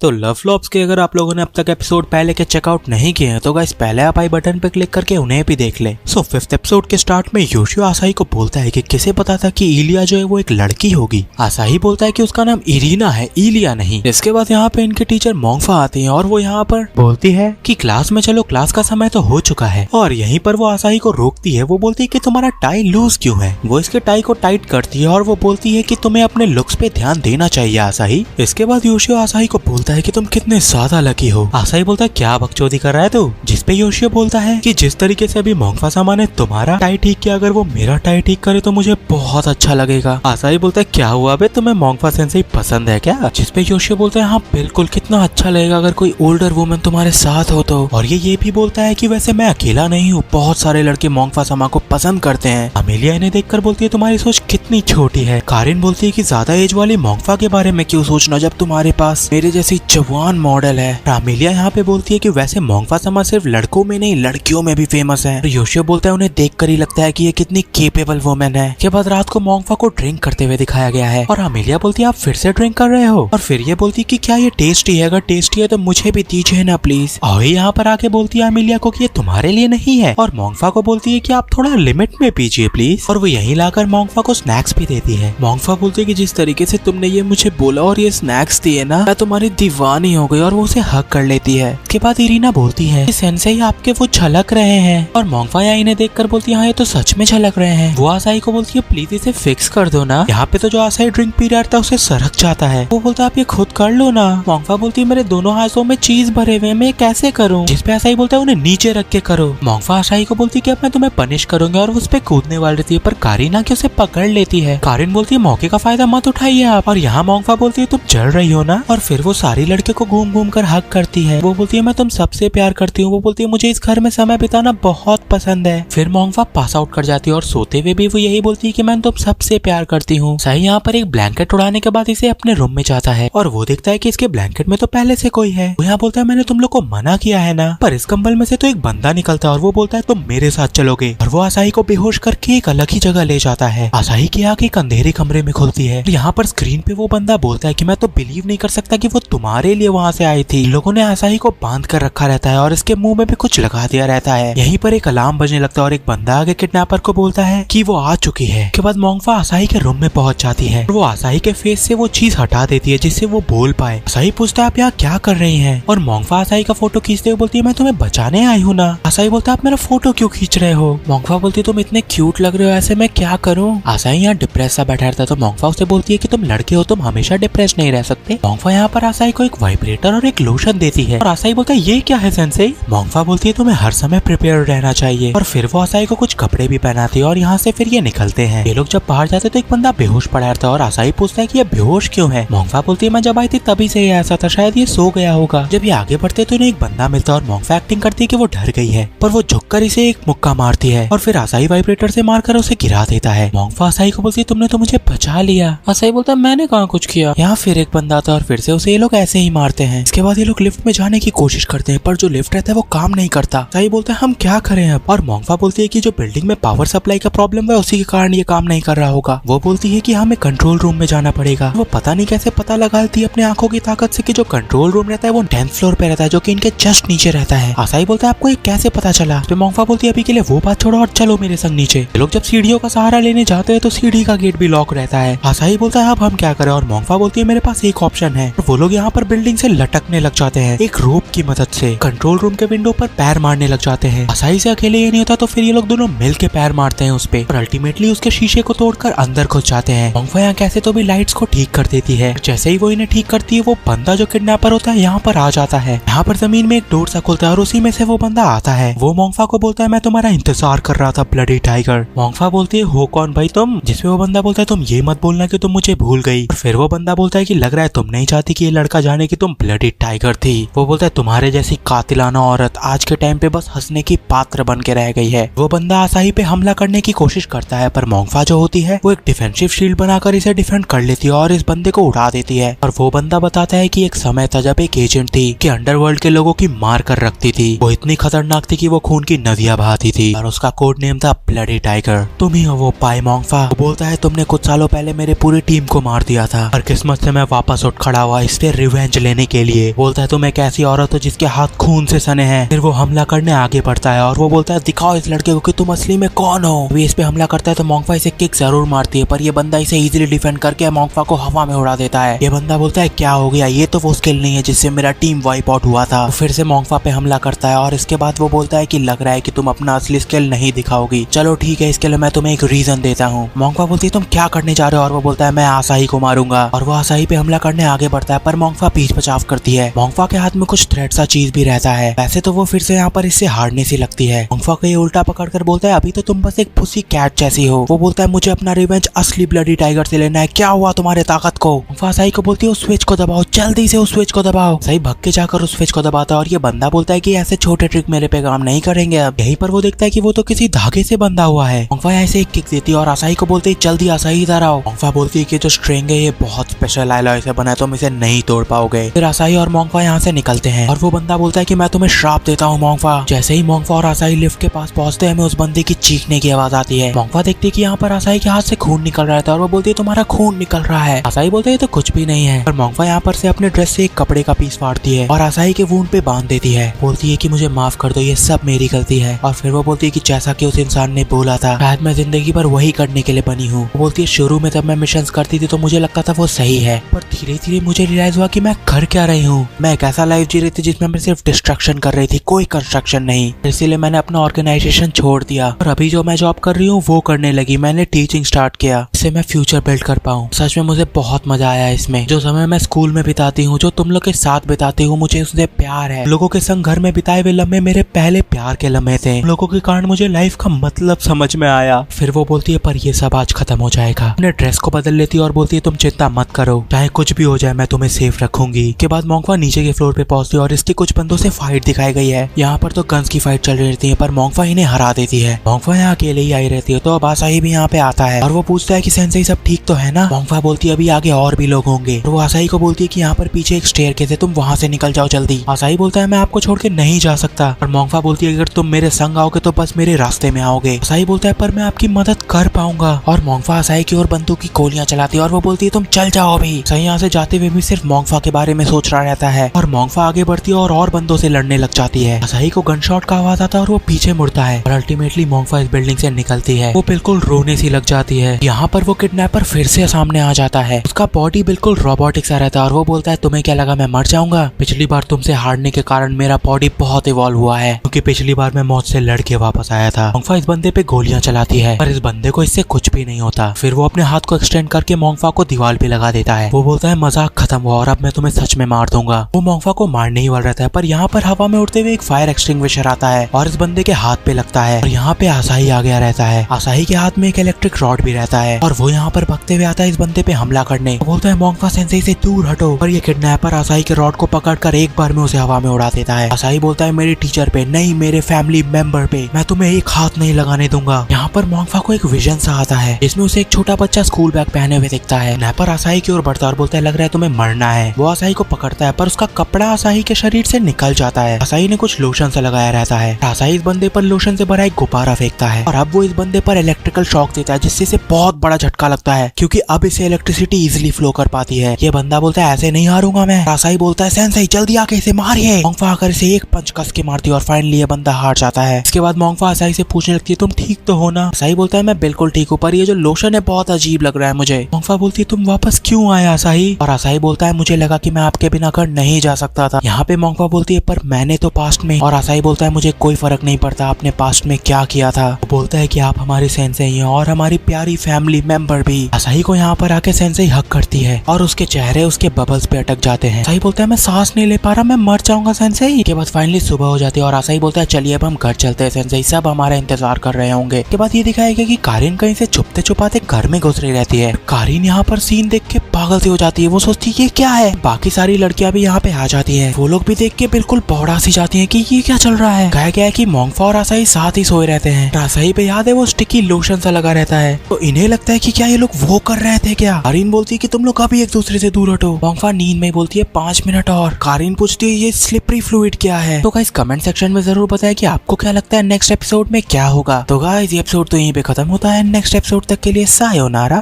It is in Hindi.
तो लव फ्लॉप्स के अगर आप लोगों ने अब तक एपिसोड पहले के चेकआउट नहीं किए हैं तो गाइस पहले आप आई बटन पे क्लिक करके उन्हें भी देख ले। सो 5th एपिसोड के स्टार्ट में योशियो आसाही को बोलता है कि किसे पता था कि इलिया जो है वो एक लड़की होगी। आसाही बोलता है कि उसका नाम इरीना है, इलिया नहीं। इसके बाद यहाँ पे इनके टीचर मोंगफा आती है और वो यहाँ पर बोलती है कि क्लास में चलो, क्लास का समय तो हो चुका है। और यहीं पर वो आसाही को रोकती है। वो बोलती है कि तुम्हारा टाई लूज क्यों है। वो इसके टाई को टाइट करती है और वो बोलती है कि तुम्हें अपने लुक्स पे ध्यान देना चाहिए आसाही। इसके बाद योशियो आसाही को बोलता है कि तुम कितने ज्यादा लकी हो। आसाही बोलता है क्या बकचोदी कर रहा है तू, जिसपे योशियो बोलता है कि जिस तरीके से अभी मोंगफा सामा ने तुम्हारा टाई ठीक किया, अगर वो मेरा टाई ठीक करे तो मुझे बहुत अच्छा लगेगा। आसाही बोलता है क्या हुआ बे, तुम्हें मोंगफा सेंसेई पसंद है क्या। जिसपे योशियो बोलता है हाँ बिल्कुल, कितना अच्छा लगेगा अगर कोई ओल्डर वुमन तुम्हारे साथ हो तो। और ये भी बोलता है कि वैसे मैं अकेला नहीं हूँ, बहुत सारे लड़के मोंगफा सामा को पसंद करते हैं। अमेलिया इन्हें देखकर बोलती है तुम्हारी सोच कितनी छोटी है। कारिन बोलती है कि ज्यादा एज वाली मोंगफा के बारे में क्यों सोचना जब तुम्हारे पास मेरे जैसी जवान मॉडल है। अमेलिया यहाँ पे बोलती है कि वैसे मोंगफा सामा सिर्फ लड़कों में नहीं लड़कियों में भी फेमस है। योशियो बोलता है उन्हें देखकर ही लगता है कि ये कितनी केपेबल वुमेन है। के बाद रात को मोंगफा को ड्रिंक करते हुए दिखाया गया है और अमेलिया बोलती है आप फिर से ड्रिंक कर रहे हो। और फिर ये बोलती है कि क्या ये टेस्टी है, अगर टेस्टी है तो मुझे भी दीजिए ना प्लीज। और यहाँ पर आके बोलती है अमेलिया को कि ये तुम्हारे लिए नहीं है और मोंगफा को बोलती है कि आप थोड़ा लिमिट में पीजिए प्लीज। और वो यहीं लाकर मोंगफा को स्नैक्स भी देती है। मोंगफा बोलती है कि जिस तरीके से तुमने ये मुझे बोला और ये स्नैक्स दिए ना, मैं तुम्हारी दीवानी हो गई। और वो उसे हक कर लेती है। उसके बाद इरीना बोलती है सेंसेई आपके वो झलक रहे हैं। और मोंगफा यहाँ इन्हें देखकर बोलती है हाँ ये तो सच में झलक रहे हैं। वो आसाही को बोलती है प्लीज इसे फिक्स कर दो ना। यहाँ पे तो जो आसाही ड्रिंक पी रहा था उसे सरक जाता है। वो बोलता है आप ये खुद कर लो ना। मोंगफा बोलती है मेरे दोनों हाथों में चीज भरे हुए, मैं कैसे करूँ। जिसपे आसाही बोलता है उन्हें नीचे रख के करो। मोंगफा आसाही को बोलती है कि अब मैं तुम्हें पनिश करूंगी और उस पे कूदने वाली रहती है, पर कारिन आके उसे पकड़ लेती है। कारिन बोलती है मौके का फायदा मत उठाइए आप। और यहाँ मोंगफा बोलती है तुम जल रही हो ना। और फिर वो सारी लड़कियों को घूम घूम कर हक करती है। वो बोलती है मैं तुम सबसे प्यार करती हूँ। वो बोलती है मुझे इस घर में समय बिताना बहुत पसंद है। फिर मोंगफा पास आउट कर जाती है और सोते हुए भी वो यही बोलती है कि मैं तुम सबसे प्यार करती हूँ। सही यहाँ पर एक ब्लैंकेट उड़ाने के बाद इसे अपने रूम में जाता है और वो देखता है कि इसके ब्लैंकेट में तो पहले से कोई है। वो यहाँ बोलता है मैंने तुम लोग को मना किया है ना। पर इस कंबल में से तो एक बंदा निकलता है और वो बोलता है तुम मेरे साथ चलोगे। और वो आसाही को बेहोश करके एक अलग ही जगह ले जाता है। आसाही की आंख एक अंधेरे कमरे में खुलती है। यहाँ पर स्क्रीन पे वो बंदा बोलता है कि मैं तो बिलीव नहीं कर सकता कि वो तुम्हारे लिए वहाँ से आई थी। लोगों ने आसाही को बांध कर रखा रहता है और इसके मुंह में भी कुछ लगा दिया रहता है। यहीं पर एक अलार्म बजने लगता है और एक बंदा आगे किडनैपर को बोलता है कि वो आ चुकी है। के बाद मोंगफा आसाही के रूम में पहुंच जाती है और वो आसाही के फेस से वो चीज हटा देती है जिससे वो बोल पाए। आसाही पूछता है आप यहाँ क्या कर रही हैं? और मोंगफा आसाही का फोटो खींचते हुए बोलती है मैं तुम्हें बचाने आई हूँ ना। आसाही बोलता है आप मेरा फोटो क्यों खींच रहे हो? मोंगफा बोलती है तुम इतने क्यूट लग रहे हो, ऐसे मैं क्या करूँ। आसाही यहाँ डिप्रेस सा बैठा रहता है तो मोंगफा उसे बोलती है कि तुम लड़के हो, तुम हमेशा डिप्रेस नहीं रह सकते। मोंगफा यहाँ पर आसाही को एक वाइब्रेटर और एक लोशन देती है और आसाही बोलता है ये क्या है सेंसेई? मोंगफा बोलती है तुम्हें हर समय प्रिपेयर रहना चाहिए। और फिर वो आसाही को कुछ कपड़े भी पहनाती है और यहाँ से फिर ये निकलते हैं। ये लोग जब बाहर जाते तो एक बंदा बेहोश पड़ा रहता है और आसाही पूछता है कि ये बेहोश क्यों है। मोंगफा बोलती है मैं जब आई थी तभी से ये ऐसा था, शायद ये सो गया होगा। जब ये आगे बढ़ते तो इन्हें एक बंदा मिलता है और मोंगफा एक्टिंग करती है कि वो डर गई है, पर वो झुककर इसे एक मुक्का मारती है और फिर आसाही वाइब्रेटर से मारकर उसे गिरा देता है। मोंगफा आसाही को बोलती है तुमने तो मुझे बचा लिया। आसाही बोलता है मैंने कहाँ कुछ किया। यहाँ फिर एक बंदा आता है और फिर से उसे ये लोग ऐसे ही मारते हैं। इसके बाद ये लोग लिफ्ट में जाने की कोशिश करते हैं पर जो लिफ्ट रहता है वो काम नहीं करता। आसाही बोलता है हम क्या करें अब। और मोंगफा बोलती है कि जो बिल्डिंग में पावर सप्लाई का प्रॉब्लम है उसी के कारण ये काम नहीं कर रहा होगा। वो बोलती है कि हमें कंट्रोल रूम में जाना पड़ेगा। वो पता नहीं कैसे पता लगाती है अपने आंखों की ताकत से कि जो कंट्रोल रूम रहता है वो 10th फ्लोर पे रहता है, जो कि इनके जस्ट नीचे रहता है। आसाही बोलता है आपको ये कैसे पता चला? तो मोंगफा बोलती है अभी के लिए वो बात छोड़ो और चलो मेरे संग नीचे। ये लोग जब सीढ़ियों का सहारा लेने जाते हैं तो सीढ़ी का गेट भी लॉक रहता है। आसाही बोलता है अब हम क्या करें? और मोंगफा बोलती है मेरे पास एक ऑप्शन है। वो लोग यहाँ पर बिल्डिंग से लटकने लग जाते हैं एक रोप की मदद से। कंट्रोल रूम के विंडो पर पैर मारने लग जाते हैं। आसाही से अकेले ये नहीं होता तो फिर ये लोग दोनों मिल के पैर मारते हैं उस पे और अल्टीमेटली उसके शीशे को तोड़कर अंदर घुस जाते हैं। मोंगफा यहाँ कैसे तो भी लाइट्स को ठीक कर देती है। जैसे ही वो इन्हें ठीक करती है वो बंदा जो किडनैपर होता है यहाँ पर आ जाता है। यहाँ पर जमीन में एक डोर सा खुलता है और उसी में से वो बंदा आता है। वो मोंगफा को बोलता है मैं तुम्हारा इंतजार कर रहा था ब्लडी टाइगर। मोंगफा बोलती है हो कौन भाई तुम? जिसपे वो बंदा बोलता है तुम ये मत बोलना कि तुम मुझे भूल गई। और फिर वो बंदा बोलता है कि लग रहा है तुम नहीं चाहती कि ये लड़का जाने की तुम ब्लडी टाइगर थी। वो बोलता है तुम्हारे जैसी कातिलाना औरत आज के टाइम पे बस हंसने की पात्र बन के रह गई है। वो बंदा आसाही पे हमला करने की कोशिश करता है, पर मोंगफा जो होती है वो एक डिफेंसिव शील्ड बनाकर इसे डिफेंड कर लेती है और इस बंदे को उड़ा देती है। और वो बंदा बताता है कि एक समय था जब एक एजेंट थी कि अंडरवर्ल्ड के लोगों की मार कर रखती थी। वो इतनी खतरनाक थी कि वो खून की नदियां बहाती थी और उसका कोड नेम था ब्लडी टाइगर। तुम ही हो वो पाई मोंगफा। वो बोलता है तुमने कुछ सालों पहले मेरे पूरी टीम को मार दिया था और किस्मत से मैं वापस उठ खड़ा हुआ इस पे रिवेंज लेने के लिए। बोलता है तुम एक ऐसी औरत हो जिसके हाथ खून से सने हैं। फिर वो हमला करने आगे बढ़ता है और वो बोलता है दिखाओ इस लड़के को कि तुम असली में कौन हो। अभी इस पे हमला करता है तो मोंगफा इसे किक जरूर मारती है, पर ये बंदा इसे इजीली डिफेंड करके मोंगफा को हवा में उड़ा देता है। ये बंदा बोलता है क्या हो गया, ये तो वो स्किल नहीं है जिससे मेरा टीम वाइप आउट हुआ था। फिर से मोंगफा पे हमला करता है और इसके बाद वो बोलता है कि लग रहा है कि तुम अपना असली स्किल नहीं दिखाओगी। चलो ठीक है, इसके लिए मैं तुम्हें एक रीजन देता हूँ। मोंगफा बोलती है तुम क्या करने जा रहे हो, और वो बोलता है मैं आसाही को मारूंगा। और वो आसाही पे हमला करने आगे बढ़ता है, पर मोंगफा पीछ बचाव करती है। मोंगफा के हाथ में कुछ थ्रेड सा चीज भी रहता है। वैसे तो वो फिर से यहाँ पर इससे हारने सी लगती है। मोंगफा को ये उल्टा पकड़कर बोलता है अभी तो तुम बस एक पुसी कैट जैसी हो। वो बोलता है मुझे अपना रिवेंज असली ब्लडी टाइगर से लेना है, क्या हुआ तुम्हारे ताकत को। मोंगफा आसाही को बोलती है उस स्विच को दबाओ, जल्दी से उस स्विच को दबाओ। सही भग के जाकर उस स्विच को दबाता है और ये बंदा बोलता है कि ऐसे छोटे ट्रिक मेरे पे काम नहीं करेंगे। अब यहीं पर वो देखता है कि वो तो किसी धागे से बंधा हुआ है। मोंगफा ऐसे एक किक देती है और आसाही को बोलती है जल्दी आसाही इधर आओ। मोंगफा बोलती है कि जो स्ट्रिंग है ये बहुत स्पेशल एलॉय से बना है, तुम इसे नहीं तोड़ पाओगे। फिर आसाही और मोंगफा यहाँ से निकलते हैं और वो बंदा बोलता है कि मैं तुम्हें श्राप देता हूँ मोंगफा। जैसे ही मोंगफा और आसाही लिफ्ट के पास पहुंचते हैं हमें उस बंदे की चीखने की आवाज आती है। मोंगफा देखती है कि यहाँ पर आसाही के हाथ से खून निकल रहा था और वो बोलती है तुम्हारा खून निकल रहा है। आसाही बोलते है तो कुछ भी नहीं है। और मोंगफा यहाँ पर से अपने ड्रेस से एक कपड़े का पीस फाड़ती है और आसाही के वूंड पे बांध देती है। बोलती है कि मुझे माफ कर दो, ये सब मेरी गलती है। और फिर वो बोलती है कि जैसा कि उस इंसान ने बोला था शायद मैं जिंदगी भर वही करने के लिए बनी हूँ। वो बोलती है शुरू में जब मैं मिशंस करती थी तो मुझे लगता था वो सही है, पर धीरे धीरे मुझे रियलाइज हुआ कि मैं कर क्या रही हूँ। मैं एक ऐसा लाइफ जी रही थी जिसमें मैं सिर्फ डिस्ट्रक्शन कर रही थी, कोई कंस्ट्रक्शन नहीं। इसीलिए मैंने अपना ऑर्गेनाइजेशन छोड़ दिया और अभी जो मैं जॉब कर रही हूँ वो करने लगी। मैंने टीचिंग स्टार्ट किया, इससे मैं फ्यूचर बिल्ड कर पाऊँ। सच में मुझे बहुत मजा आया इसमें। जो समय मैं स्कूल में बिताती हूँ, जो तुम लोग के साथ बिताती हूँ, मुझे उससे प्यार है। लोगों के संग घर में बिताए हुए लम्हे मेरे पहले प्यार के लम्हे थे। लोगों के कारण मुझे लाइफ का मतलब समझ में आया। फिर वो बोलती है पर ये सब आज खत्म हो जाएगा। अपने ड्रेस को बदल लेती है और बोलती है तुम चिंता मत करो, चाहे कुछ भी हो जाए मैं तुम्हें सेफ रखूंगी। के बाद मोंगफा नीचे के फ्लोर पे पहुंचती है और इसके कुछ बंदों से फाइट दिखाई गई है। यहाँ पर तो गन्स की फाइट चल रही रहती है, पर मोंगफा इन्हें हरा देती है। मोंगफा यहाँ अकेले ही आई रहती है तो अब आसाही भी यहाँ पे आता है और वो पूछता है कि सेंसेई सब ठीक तो है ना। मोंगफा बोलती है अभी आगे और भी लोग होंगे। और वो आसाही को बोलती है कि यहाँ पर पीछे एक स्टेयरकेस है, तुम वहाँ से निकल जाओ जल्दी। आसाही बोलता है मैं आपको छोड़ के नहीं जा सकता। और मोंगफा बोलती है अगर तुम मेरे संग आओगे तो बस मेरे रास्ते में आओगे। आसाही बोलता है पर मैं आपकी मदद कर पाऊंगा। और मोंगफा आसाही की ओर बंदूक की गोलियां चलाती है और वो बोलती है तुम चल जाओ अभी। सही यहाँ से जाते हुए भी सिर्फ मोंगफा के बारे में सोच रहा रहता है और मोंगफा आगे बढ़ती है और बंदों से लड़ने लग जाती है। आसाही को गन शॉट का आवाज आता है और वो पीछे मुड़ता है और अल्टीमेटली मोंगफा इस बिल्डिंग से निकलती है। वो बिल्कुल रोने सी लग जाती है। यहाँ पर वो किडनैपर फिर से सामने आ जाता है। उसका बॉडी बिल्कुल रोबोटिक सा रहता है और वो बोलता है तुम्हें क्या लगा मैं मर जाऊंगा? पिछली बार तुमसे हारने के कारण मेरा बॉडी बहुत इवॉल्व हुआ है, क्योंकि पिछली बार मैं मौत से लड़के वापस आया था। मोंगफा इस बंदे पे गोलियां चलाती है पर इस बंदे को इससे कुछ भी नहीं होता। फिर वो अपने हाथ को एक्सटेंड करके मोंगफा को दीवार पे लगा देता है। वो बोलता है मजाक खत्म हुआ और अब मैं तुम्हें सच में मार दूंगा। वो मोंगफा को मारने ही वाला रहता है, पर यहाँ पर हवा में उड़ते हुए एक फायर एक्सटिंग्विशर आता है और इस बंदे के हाथ पे लगता है और यहाँ पे आसाही आ गया रहता है। आसाही के हाथ में एक इलेक्ट्रिक रॉड भी रहता है और वो यहाँ पर भगते हुए आता है इस बंदे पे हमला करने। वो बोलता है मोंगफा सेंसेई से दूर हटो, पर ये किडनैपर आसाही के रॉड को पकड़कर एक बार में उसे हवा में उड़ा देता है। आसाही बोलता है मेरे टीचर पे नहीं, मेरे फैमिली मेंबर पे मैं तुम्हें एक हाथ नहीं लगाने दूंगा। यहाँ पर मोंगफा को एक विजन सा आता है जिसमें उसे एक छोटा बच्चा स्कूल बैग पहने हुए दिखता है। किडनैपर आसाही की ओर बढ़ता है और बोलता है लग रहा है तुम्हें मरना है। वो आसाही को पकड़ता है पर उसका कपड़ा आसाही के शरीर से निकल जाता है। आसाही ने कुछ लोशन से लगाया रहता है। आसाही इस बंदे पर लोशन से भरा एक गुब्बारा फेंकता है और अब वो इस बंदे पर इलेक्ट्रिकल शॉक देता है जिससे इसे बहुत बड़ा झटका लगता है, क्योंकि अब इसे इलेक्ट्रिसिटी इजिली फ्लो कर पाती है। ये बंदा बोलता है ऐसे नहीं हारूंगा मैं। आसाही बोलता है सेंसेई जल्दी आके इसे मारिए। मोंगफा आकर इसे एक पंच कस के मारती है और फाइनली ये बंदा हार जाता है। इसके बाद मोंगफा आसाही से पूछने लगती है तुम ठीक तो हो ना? आसाही बोलता है मैं बिल्कुल ठीक हूँ, पर ये जो लोशन है बहुत अजीब लग रहा है मुझे। मोंगफा बोलती है तुम वापस क्यों आए आसाही? और आसाही बोलता है मुझे लगा कि मैं आपके बिना घर नहीं जा सकता था। यहाँ पे मोंगफा बोलती है पर मैंने तो पास्ट में। और आसाही बोलता है मुझे कोई फर्क नहीं पड़ता आपने पास्ट में क्या किया था। वो बोलता है कि आप हमारे सेंसेई हैं और हमारी प्यारी फैमिली मेंबर भी। आसाही को यहाँ पर आके सेंसेई हक करती है और उसके चेहरे उसके बबल्स पे अटक जाते हैं। आसाही बोलता है मैं सांस नहीं ले पा रहा, मैं मर जाऊंगा सेंसेई। के बाद फाइनली सुबह हो जाती है और आसाही बोलता है चलिए अब हम घर चलते हैं सेंसेई, सब हमारा इंतजार कर रहे होंगे। के बाद ये दिखाएगा कि कारिन कहीं से छुपते छुपाते घर में घुस रही रहती है। कारिन यहाँ पर सीन देख के पागल सी हो जाती है। वो सोचती है ये क्या है। बाकी सारी लड़कियां भी यहाँ पे आ जाती है। वो लोग भी देख के बिल्कुल बौड़ा सी जाती हैं कि ये क्या चल रहा है। कहा गया है कि मोंगफा और आसाही साथ ही सोए रहते हैं। आसाही पे याद है वो स्टिकी लोशन सा लगा रहता है, तो इन्हें लगता है कि क्या ये लोग वो कर रहे थे क्या। कारीन बोलती है कि तुम लोग अभी एक दूसरे से दूर हटो। मोंगफा नींद में बोलती है 5 मिनट और। कारीन पूछती है ये स्लिपरी फ्लूइड क्या है। तो गाइस कमेंट सेक्शन में जरूर बताएं कि आपको क्या लगता है नेक्स्ट एपिसोड में क्या होगा। तो गाइस ये एपिसोड तो यहीं पे खत्म होता है। नेक्स्ट एपिसोड तक के लिए सायोनारा।